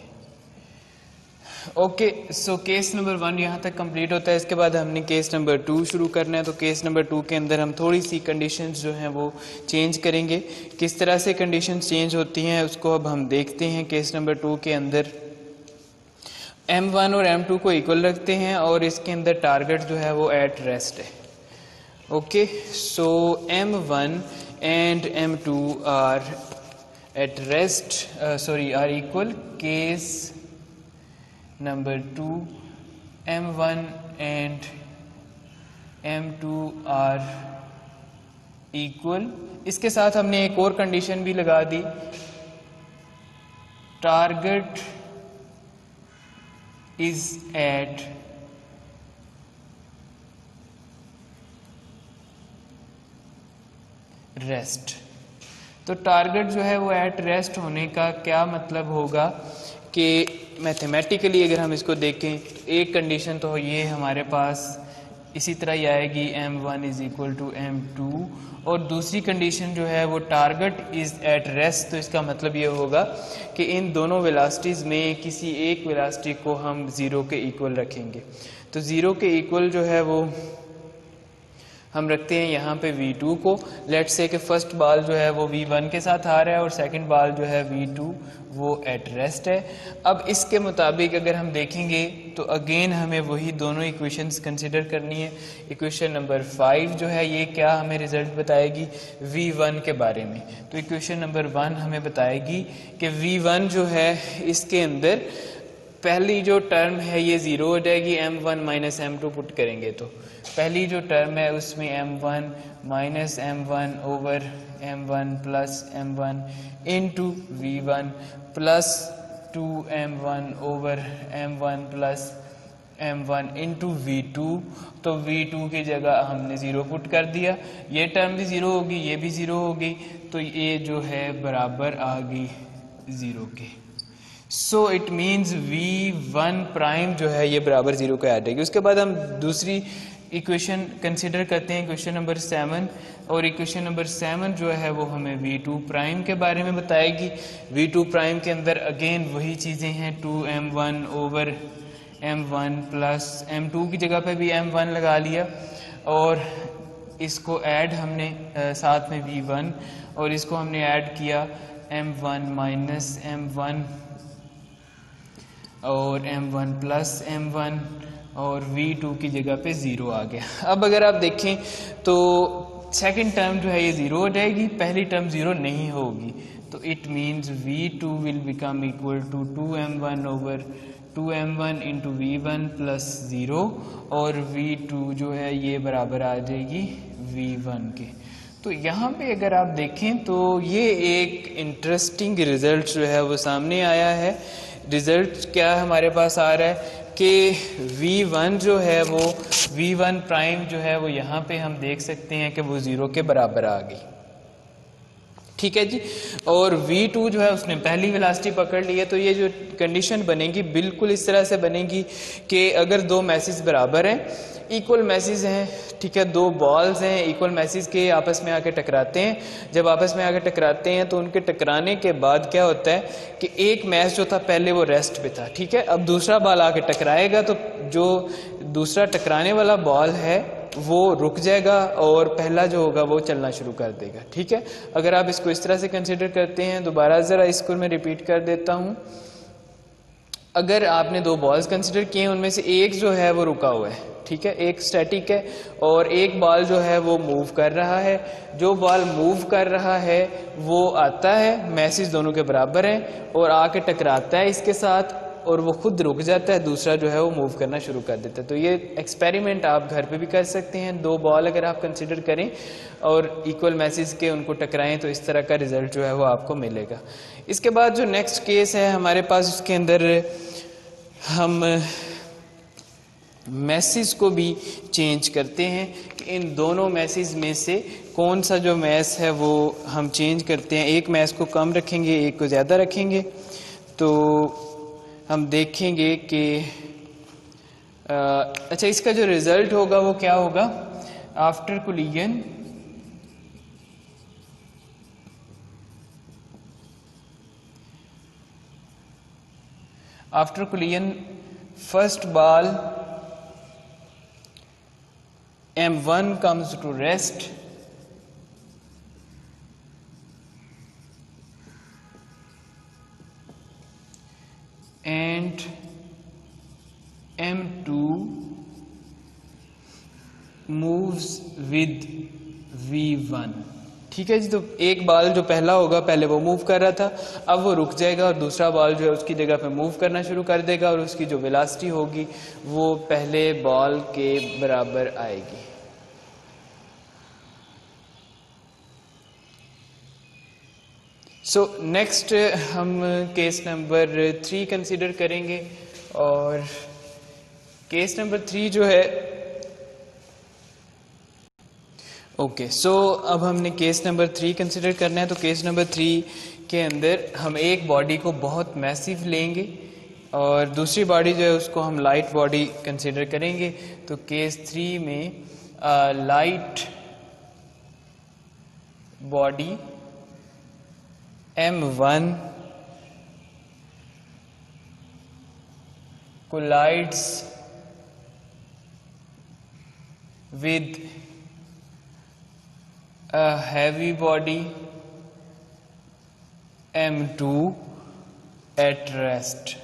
Okay, so case number 1 यहाँ तक कंप्लीट होता है। इसके बाद हमने केस नंबर 2 शुरू करना है। तो केस नंबर 2 के अंदर हम थोड़ी सी कंडीशंस जो हैं वो चेंज करेंगे। किस तरह से कंडीशंस चेंज होती हैं उसको अब हम देखते हैं। केस नंबर 2 के अंदर m1 और m2 को इक्वल रखते हैं और इसके अंदर टारगेट जो है वो एट रेस्ट है। Okay, so m1 and m2 are at rest, are equal। Case number 2 m1 and m2 are equal. इसके साथ हमने एक और कंडीशन भी लगा दी, टारगेट इज एट रेस्ट। तो टारगेट जो है वो एट रेस्ट होने का क्या मतलब होगा कि मैथमेटिकली अगर हम इसको देखें तो एक कंडीशन तो ये हमारे पास इसी तरह ही आएगी m1 is equal to m2, और दूसरी कंडीशन जो है वो टारगेट इज एट रेस्ट। तो इसका मतलब ये होगा कि इन दोनों वेलोसिटीज़ में किसी एक वेलोसिटी को हम ज़ीरो के इक्वल रखेंगे। तो ज़ीरो के इक्वल जो है वो हम रखते हैं यहाँ पे v2 को। लेट्स से कि फर्स्ट बॉल जो है वो v1 के साथ आ रहा है और सेकंड बॉल जो है v2 वो एट रेस्ट है। अब इसके मुताबिक अगर हम देखेंगे तो अगेन हमें वही दोनों इक्वेशंस कंसिडर करनी है। इक्वेशन नंबर 5 जो है ये क्या हमें रिजल्ट बताएगी v1 के बारे में। तो इक्वेशन नंबर 1 हमें बताएगी कि v1 जो है इसके अंदर पहली जो टर्म है ये ज़ीरो हो जाएगी, m1 माइनस m2 पुट करेंगे तो पहली जो टर्म है उसमें m1 minus m1 over m1 plus m1 into v1 plus 2m1 over m1 plus m1 into v2। तो v2 की जगह हमने ज़ीरो पुट कर दिया, ये टर्म भी ज़ीरो होगी, ये भी ज़ीरो होगी, तो ये जो है बराबर आ गई ज़ीरो के। So it means v1 prime जो है ये बराबर ज़ीरो के आ जाएगी। उसके बाद हम दूसरी इक्वेशन कंसिडर करते हैं, इक्वेशन नंबर 7, और इक्वेशन नंबर 7 जो है वो हमें v2 प्राइम के बारे में बताएगी। v2 प्राइम के अंदर अगेन वही चीज़ें हैं, 2m1 over m1 plus m2 की जगह पे भी m1 लगा लिया, और इसको ऐड हमने साथ में v1, और इसको हमने ऐड किया m1 माइनस m1 और m1 प्लस m1, और v2 की जगह पे ज़ीरो आ गया। अब अगर आप देखें तो सेकंड टर्म जो है ये ज़ीरो हो जाएगी, पहली टर्म ज़ीरो नहीं होगी, तो it means v2 will become equal to 2m1 over 2m1 into v1 plus zero, और v2 जो है ये बराबर आ जाएगी v1 के। तो यहाँ पे अगर आप देखें तो ये एक इंटरेस्टिंग रिजल्ट जो है वो सामने आया है। रिजल्ट क्या हमारे पास आ रहा है कि v1 जो है वो v1 प्राइम जो है वो यहाँ पे हम देख सकते हैं कि वो ज़ीरो के बराबर आ गई, ठीक है जी। और v2 जो है उसने पहली वेलोसिटी पकड़ ली है। तो ये जो कंडीशन बनेगी बिल्कुल इस तरह से बनेगी कि अगर दो मैसेज बराबर हैं, इक्वल मैसेज हैं, ठीक है, दो बॉल्स हैं इक्वल मैसेज के, आपस में आके टकराते हैं। जब आपस में आके टकराते हैं तो उनके टकराने के बाद क्या होता है कि एक मैच जो था पहले वो रेस्ट पे था, ठीक है, अब दूसरा बॉल आके टकराएगा तो जो दूसरा टकराने वाला बॉल है वो रुक जाएगा और पहला जो होगा वो चलना शुरू कर देगा, ठीक है। अगर आप इसको इस तरह से कंसिडर करते हैं, दोबारा ज़रा इसको मैं रिपीट कर देता हूँ। अगर आपने दो बॉल्स कंसिडर किए हैं, उनमें से एक जो है वो रुका हुआ है, ठीक है, एक स्टैटिक है, और एक बॉल जो है वो मूव कर रहा है। जो बॉल मूव कर रहा है वो आता है, मैसेज दोनों के बराबर हैं, और आके टकराता है इसके साथ और वो खुद रुक जाता है, दूसरा जो है वो मूव करना शुरू कर देता है। तो ये एक्सपेरिमेंट आप घर पे भी कर सकते हैं। दो बॉल अगर आप कंसिडर करें और इक्वल मैसेज के उनको टकराएं तो इस तरह का रिजल्ट जो है वो आपको मिलेगा। इसके बाद जो नेक्स्ट केस है हमारे पास, उसके अंदर हम मैसेज को भी चेंज करते हैं कि इन दोनों मैसेज में से कौन सा जो मैस है वो हम चेंज करते हैं। एक मैस को कम रखेंगे, एक को ज़्यादा रखेंगे। तो हम देखेंगे कि अच्छा, इसका जो रिजल्ट होगा वो क्या होगा। After collision first ball m1 comes to rest and m2 moves with v1, ठीक है जी। तो एक बॉल जो पहला होगा, पहले वो मूव कर रहा था, अब वो रुक जाएगा और दूसरा बॉल जो है उसकी जगह पे मूव करना शुरू कर देगा, और उसकी जो वेलोसिटी होगी वो पहले बॉल के बराबर आएगी। सो नेक्स्ट हम केस नंबर 3 कंसिडर करेंगे, और केस नंबर 3 जो है, ओके सो अब हमने केस नंबर 3 कंसिडर करना है। तो केस नंबर 3 के अंदर हम एक बॉडी को बहुत मैसिव लेंगे और दूसरी बॉडी जो है उसको हम लाइट बॉडी कंसिडर करेंगे। तो केस 3 में light body M1 collides with a heavy body M2 at rest।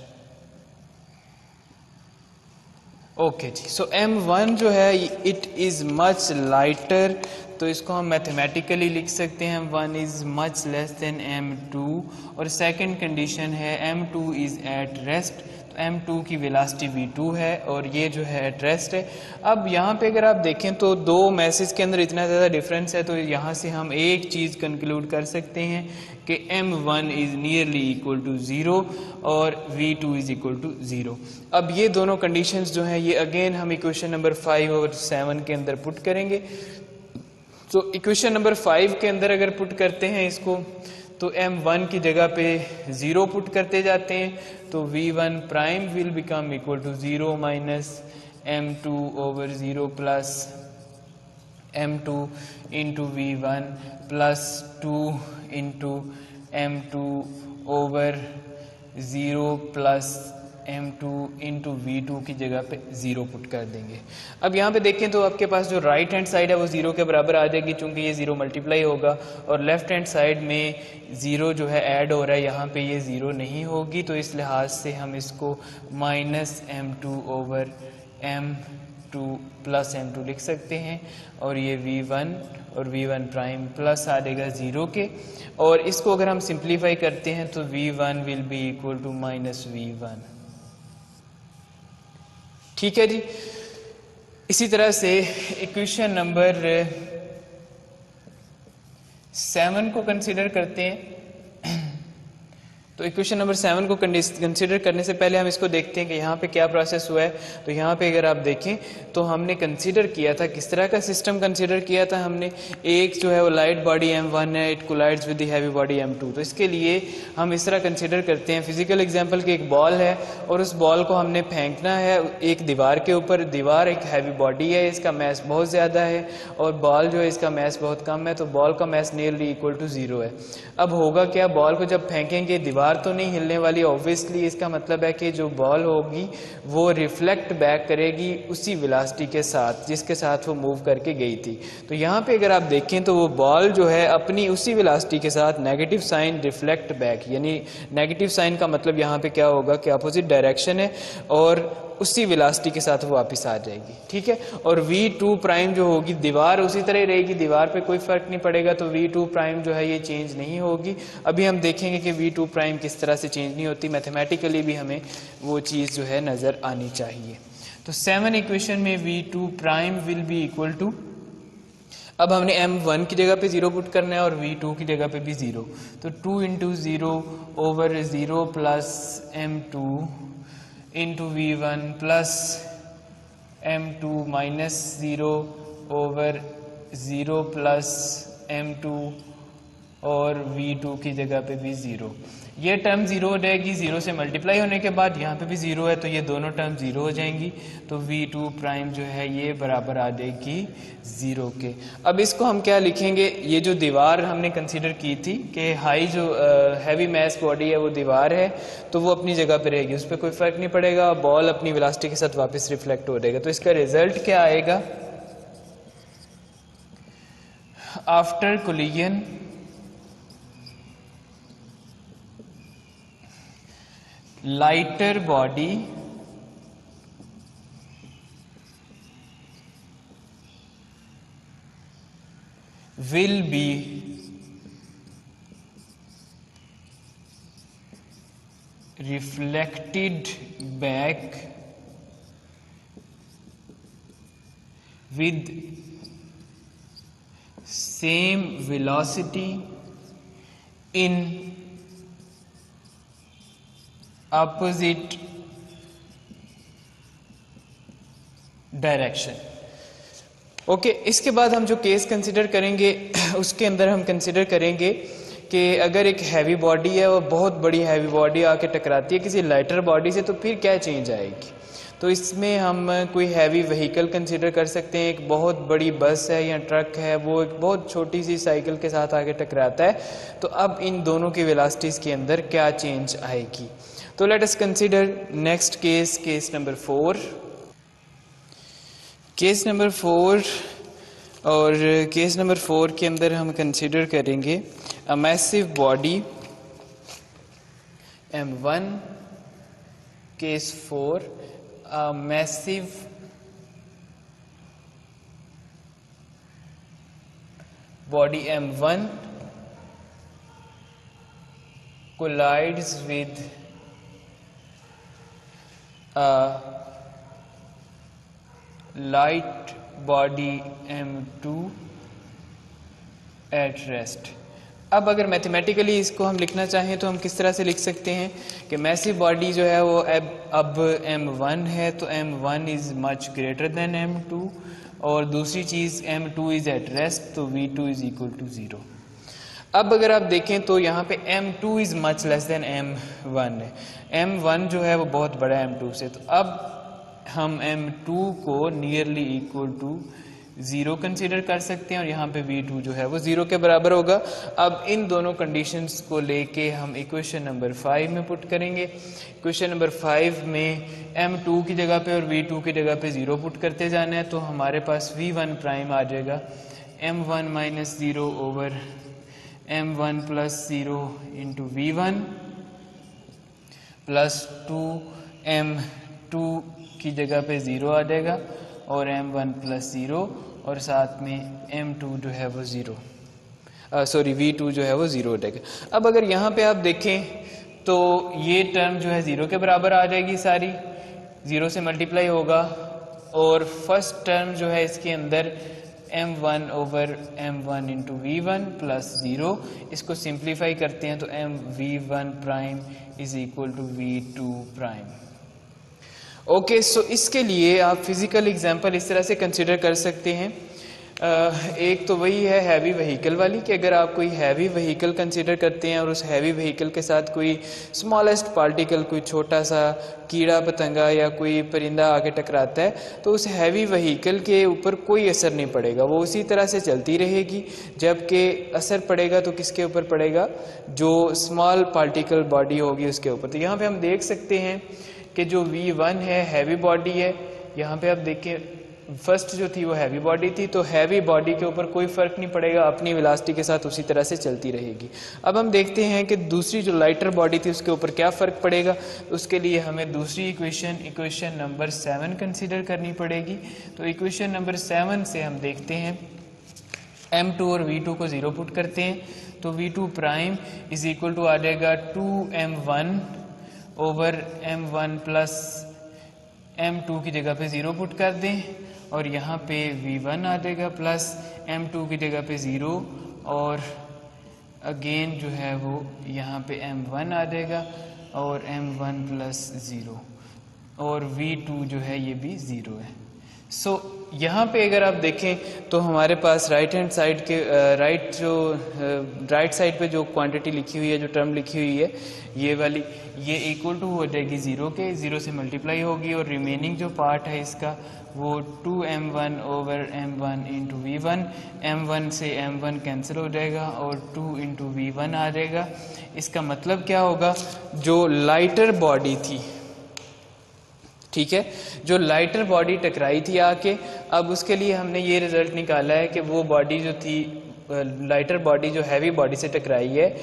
Okay जी, सो M1 जो है इट इज मच लाइटर, तो इसको हम मैथमेटिकली लिख सकते हैं M1 is much less than M2। और सेकंड कंडीशन है M2 इज एट रेस्ट, तो M2 की वेलोसिटी V2 है और ये जो है एट रेस्ट है। अब यहाँ पे अगर आप देखें तो दो मैसेज के अंदर इतना ज़्यादा डिफरेंस है, तो यहाँ से हम एक चीज़ कंक्लूड कर सकते हैं कि M1 is nearly equal to 0 और V2 इज इक्वल टू 0। अब ये दोनों कंडीशंस जो हैं ये अगेन हम इक्वेशन नंबर 5 और 7 के अंदर पुट करेंगे। तो इक्वेशन नंबर 5 के अंदर अगर पुट करते हैं इसको, तो M1 की जगह पे 0 पुट करते जाते हैं, तो V1 prime will become equal to 0 minus M2 over 0 plus M2 into V1 plus 2 into M2 over 0 plus M2 into V2 की जगह पे 0 पुट कर देंगे। अब यहाँ पे देखें तो आपके पास जो राइट हैंड साइड है वो 0 के बराबर आ जाएगी, चूंकि ये 0 मल्टीप्लाई होगा, और लेफ्ट हैंड साइड में 0 जो है ऐड हो रहा है, यहाँ पे ये 0 नहीं होगी, तो इस लिहाज से हम इसको minus M2 over M2 plus M2 लिख सकते हैं, और ये V1 और V1 प्राइम प्लस आ जाएगा 0 के, और इसको अगर हम सिंप्लीफाई करते हैं तो V1 will be equal to minus V1। ठीक है जी। इसी तरह से इक्वेशन नंबर 7 को कंसीडर करते हैं। तो इक्वेशन नंबर 7 को कंसीडर करने से पहले हम इसको देखते हैं कि यहाँ पे क्या प्रोसेस हुआ है। तो यहाँ पे अगर आप देखें तो हमने कंसीडर किया था, किस तरह का सिस्टम कंसीडर किया था हमने, एक जो है वो लाइट बॉडी M1 है, it collides with the heavy body M2। तो इसके लिए हम इस तरह कंसीडर करते हैं, फिजिकल एग्जाम्पल की एक बॉल है और उस बॉल को हमने फेंकना है एक दीवार के ऊपर। दीवार एक हैवी बॉडी है, इसका मैस बहुत ज़्यादा है, और बॉल जो है इसका मैस बहुत कम है, तो बॉल का मैस नियरली इक्वल टू 0 है। अब होगा क्या, बॉल को जब फेंकेंगे दीवार तो नहीं हिलने वाली ऑब्वियसली, इसका मतलब है कि जो बॉल होगी वो रिफ्लेक्ट बैक करेगी उसी वेलोसिटी के साथ जिसके साथ वो मूव करके गई थी। तो यहाँ पे अगर आप देखें तो वो बॉल जो है अपनी उसी वेलोसिटी के साथ नेगेटिव साइन रिफ्लेक्ट बैक, यानी नेगेटिव साइन का मतलब यहाँ पे क्या होगा कि अपोजिट डायरेक्शन है और उसी वेलोसिटी के साथ वो वापस आ जाएगी। ठीक है, और V2 प्राइम जो होगी, दीवार उसी तरह रहेगी, दीवार पे कोई फर्क नहीं पड़ेगा, तो V2 प्राइम जो है ये चेंज नहीं होगी। अभी हम देखेंगे कि V2 प्राइम किस तरह से चेंज नहीं होती, मैथमेटिकली भी हमें वो चीज़ जो है नज़र आनी चाहिए। तो 7 इक्वेशन में V2 prime will be equal to, अब हमने M1 की जगह पे 0 पुट करना है और V2 की जगह पे भी 0, तो 2 into 0 over 0 plus M2 into V1 plus M2 minus 0 over 0 plus M2 और V2 की जगह पे भी 0। ये टर्म 0 हो जाएगी, 0 से मल्टीप्लाई होने के बाद यहाँ पे भी 0 है, तो ये दोनों टर्म 0 हो जाएंगी, तो V2 प्राइम जो है ये बराबर आ जाएगी 0 के। अब इसको हम क्या लिखेंगे, ये जो दीवार हमने कंसीडर की थी कि हाई जो हैवी मैस बॉडी है वो दीवार है, तो वो अपनी जगह पे रहेगी, उस पर कोई फर्क नहीं पड़ेगा, बॉल अपनी वेलोसिटी के साथ वापस रिफ्लेक्ट हो जाएगा। तो इसका रिजल्ट क्या आएगा, after collision lighter body will be reflected back with same velocity in opposite direction. Okay, इसके बाद हम जो केस कंसिडर करेंगे उसके अंदर हम कंसिडर करेंगे कि अगर एक हैवी बॉडी है और बहुत बड़ी हैवी बॉडी आके टकराती है किसी लाइटर बॉडी से, तो फिर क्या चेंज आएगी। तो इसमें हम कोई हैवी व्हीकल कंसिडर कर सकते हैं। एक बहुत बड़ी बस है या ट्रक है, वो एक बहुत छोटी सी साइकिल के साथ आके टकराता है, तो अब इन दोनों की वेलोसिटीज के अंदर क्या चेंज आएगी। तो let us consider next case, case number 4। Case number 4, और केस नंबर 4 के अंदर हम कंसिडर करेंगे a massive body M1। Case 4, a massive body M1 collides with a light body M2 at rest। अब अगर मैथमेटिकली इसको हम लिखना चाहें तो हम किस तरह से लिख सकते हैं कि मैसिव बॉडी जो है वो अब M1 है, तो M1 is much greater than M2, और दूसरी चीज़ M2 इज़ एट रेस्ट, तो V2 इज़ इक्वल टू 0। अब अगर आप देखें तो यहाँ पे M2 is much less than M1 है। M1 जो है वो बहुत बड़ा है M2 से, तो अब हम M2 को नियरली इक्वल टू 0 कंसीडर कर सकते हैं, और यहाँ पे V2 जो है वो 0 के बराबर होगा। अब इन दोनों कंडीशंस को लेके हम इक्वेशन नंबर 5 में पुट करेंगे। इक्वेशन नंबर 5 में M2 की जगह पे और V2 की जगह पे 0 पुट करते जाना है, तो हमारे पास V1 प्राइम आ जाएगा M1 minus 0 over M1 plus 0 into V1 plus 2 M2 की जगह पे 0 आ जाएगा और M1 प्लस 0, और साथ में M2 जो है वो 0, V2 जो है वो 0 हो जाएगा। अब अगर यहाँ पे आप देखें तो ये टर्म जो है 0 के बराबर आ जाएगी, सारी 0 से मल्टीप्लाई होगा, और फर्स्ट टर्म जो है इसके अंदर M1 over M1 into V1 plus 0, इसको सिंप्लीफाई करते हैं तो V1 prime is equal to V2 prime. Okay, so इसके लिए आप फिजिकल एग्जांपल इस तरह से कंसिडर कर सकते हैं। एक तो वही है हैवी व्हीकल वाली, कि अगर आप कोई हैवी व्हीकल कंसिडर करते हैं और उस हैवी व्हीकल के साथ कोई स्मॉलेस्ट पार्टिकल, कोई छोटा सा कीड़ा पतंगा या कोई परिंदा आके टकराता है, तो उस हैवी व्हीकल के ऊपर कोई असर नहीं पड़ेगा, वो उसी तरह से चलती रहेगी। जबकि असर पड़ेगा तो किसके ऊपर पड़ेगा, जो स्मॉल पार्टिकल बॉडी होगी उसके ऊपर। तो यहाँ पे हम देख सकते हैं कि जो V1 है हैवी बॉडी है। यहाँ पे आप देखें फर्स्ट जो थी वो हैवी बॉडी थी, तो हैवी बॉडी के ऊपर कोई फर्क नहीं पड़ेगा, अपनी वेलोसिटी के साथ उसी तरह से चलती रहेगी। अब हम देखते हैं कि दूसरी जो लाइटर बॉडी थी उसके ऊपर क्या फ़र्क पड़ेगा। उसके लिए हमें दूसरी इक्वेशन नंबर 7 कंसीडर करनी पड़ेगी। तो इक्वेशन नंबर 7 से हम देखते हैं M2 और V2 को 0 पुट करते हैं, तो V2 prime is equal to आ जाएगा 2M1 over M1 plus M2 की जगह पे 0 पुट कर दें, और यहाँ पे V1 आ जाएगा प्लस M2 की जगह पे 0, और अगेन जो है वो यहाँ पे M1 आ जाएगा और M1 प्लस 0, और V2 जो है ये भी 0 है। सो यहाँ पे अगर आप देखें तो हमारे पास राइट हैंड साइड के राइट साइड पे जो क्वांटिटी लिखी हुई है, जो टर्म लिखी हुई है ये वाली, ये इक्वल टू हो जाएगी 0 के, 0 से मल्टीप्लाई होगी, और रिमेनिंग जो पार्ट है इसका वो 2M1 over M1 into V1, M1 से M1 कैंसिल हो जाएगा और 2 इंटू V1 आ जाएगा। इसका मतलब क्या होगा, जो लाइटर बॉडी थी, ठीक है, जो लाइटर बॉडी टकराई थी आके, अब उसके लिए हमने ये रिजल्ट निकाला है कि वो बॉडी जो थी, लाइटर बॉडी जो हैवी बॉडी से टकराई है,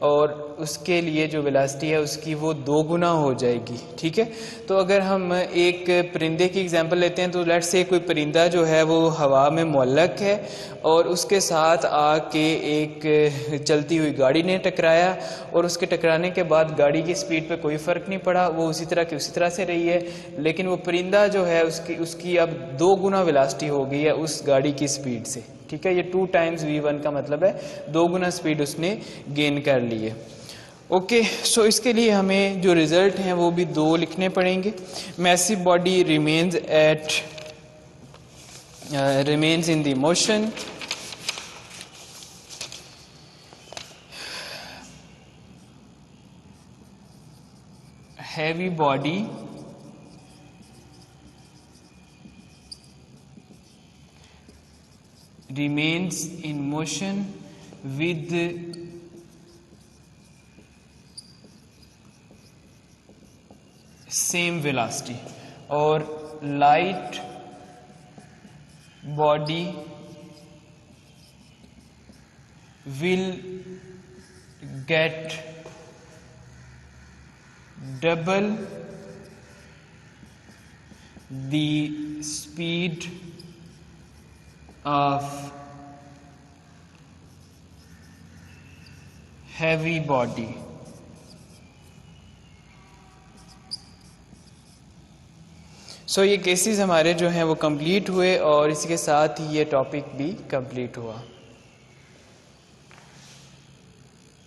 और उसके लिए जो वेलोसिटी है उसकी वो 2 गुना हो जाएगी। ठीक है, तो अगर हम एक परिंदे की एग्जांपल लेते हैं, तो लेट्स से कोई परिंदा जो है वो हवा में मुअल्लक है और उसके साथ आके एक चलती हुई गाड़ी ने टकराया, और उसके टकराने के बाद गाड़ी की स्पीड पे कोई फ़र्क नहीं पड़ा, वो उसी तरह की उसी तरह से रही है, लेकिन वो परिंदा जो है उसकी अब 2 गुना वेलोसिटी हो गई है उस गाड़ी की स्पीड से। ठीक है, ये 2 टाइम्स V1 का मतलब है 2 गुना स्पीड उसने गेन कर ली है। ओके, सो इसके लिए हमें जो रिजल्ट हैं वो भी 2 लिखने पड़ेंगे। Massive body remains at remains in the motion. Heavy body remains in motion with same velocity, और light body will get double the speed of heavy body. सो ये केसेस हमारे जो हैं वो कंप्लीट हुए और इसी के साथ ही ये टॉपिक भी कंप्लीट हुआ.